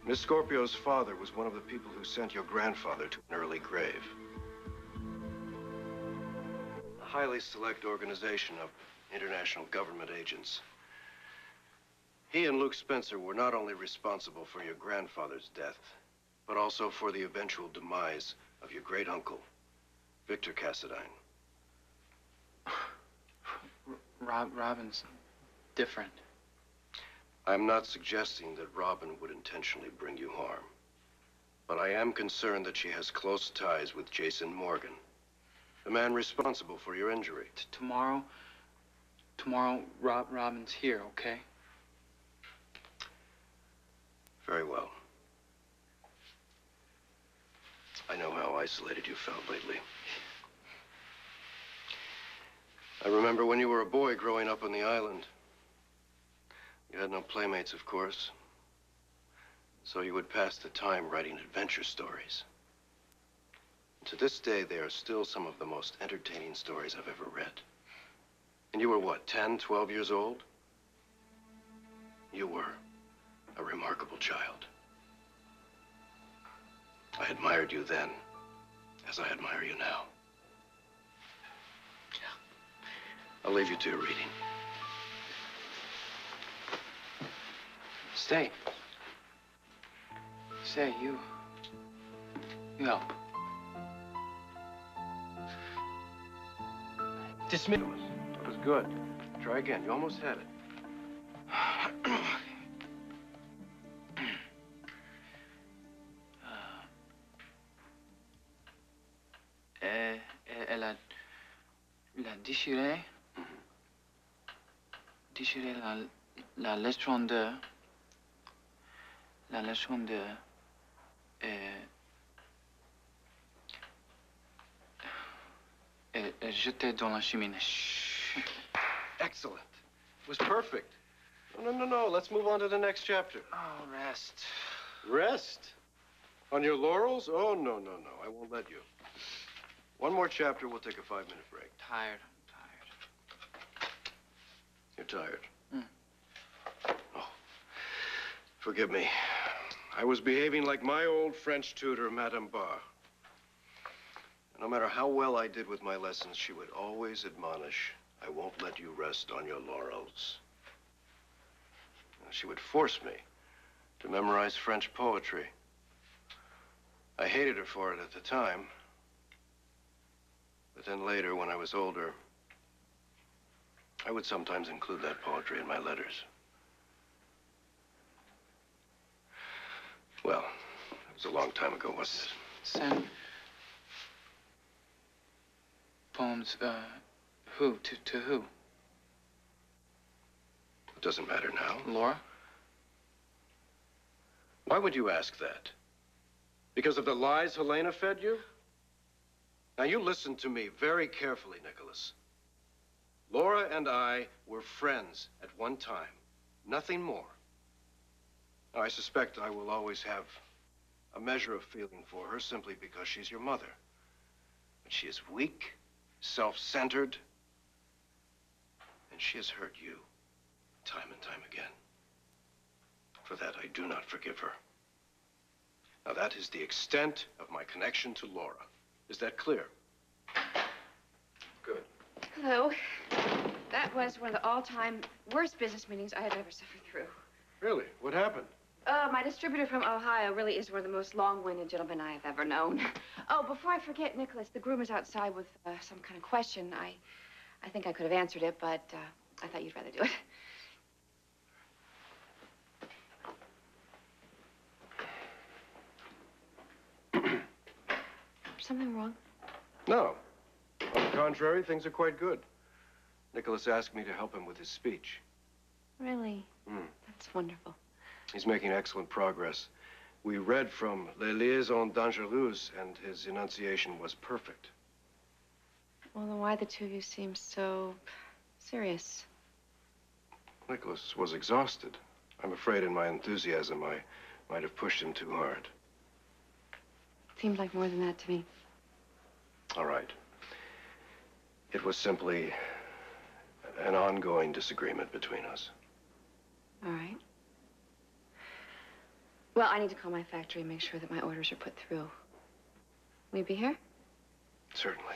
Miss Scorpio's father was one of the people who sent your grandfather to an early grave. A highly select organization of international government agents. He and Luke Spencer were not only responsible for your grandfather's death, but also for the eventual demise of your great-uncle, Victor Cassadine. Robin's different. I'm not suggesting that Robin would intentionally bring you harm, but I am concerned that she has close ties with Jason Morgan, the man responsible for your injury. Tomorrow, Robin's here, okay? Very well. I know how isolated you felt lately. I remember when you were a boy growing up on the island. You had no playmates, of course. So you would pass the time writing adventure stories. To this day, they are still some of the most entertaining stories I've ever read. And you were what, 10, 12 years old? You were a remarkable child. I admired you then, as I admire you now. I'll leave you to your reading. Stay, you help. Dismiss. That was good. Try again. You almost had it. Elle a déchiré la leçon de... La leçon de... Et jeté dans la cheminée. Excellent. It was perfect. No. Let's move on to the next chapter. Oh, rest. Rest? On your laurels? Oh, no. I won't let you. One more chapter, we'll take a 5-minute break. Tired. You're tired? Oh, forgive me. I was behaving like my old French tutor, Madame Barr. No matter how well I did with my lessons, she would always admonish, I won't let you rest on your laurels. She would force me to memorize French poetry. I hated her for it at the time. But then later, when I was older, I would sometimes include that poetry in my letters. Well, it was a long time ago, wasn't it? Send poems, who? To who? It doesn't matter now. Laura? Why would you ask that? Because of the lies Helena fed you? Now, you listen to me very carefully, Nicholas. Laura and I were friends at one time. Nothing more. Now, I suspect I will always have a measure of feeling for her simply because she's your mother. But she is weak, self-centered, and she has hurt you time and time again. For that, I do not forgive her. Now, that is the extent of my connection to Laura. Is that clear? Good. Hello. That was one of the all-time worst business meetings I have ever suffered through. Really? What happened? My distributor from Ohio really is one of the most long-winded gentlemen I have ever known. Oh, before I forget, Nicholas, the groom is outside with some kind of question. I think I could have answered it, but I thought you'd rather do it. Something wrong? No. On the contrary, things are quite good. Nicholas asked me to help him with his speech. Really? That's wonderful. He's making excellent progress. We read from Les Liaisons Dangereuses, and his enunciation was perfect. Well, then why the two of you seem so serious? Nicholas was exhausted. I'm afraid in my enthusiasm, I might have pushed him too hard. Seemed like more than that to me. All right. It was simply an ongoing disagreement between us. All right. Well, I need to call my factory and make sure that my orders are put through. Will you be here? Certainly.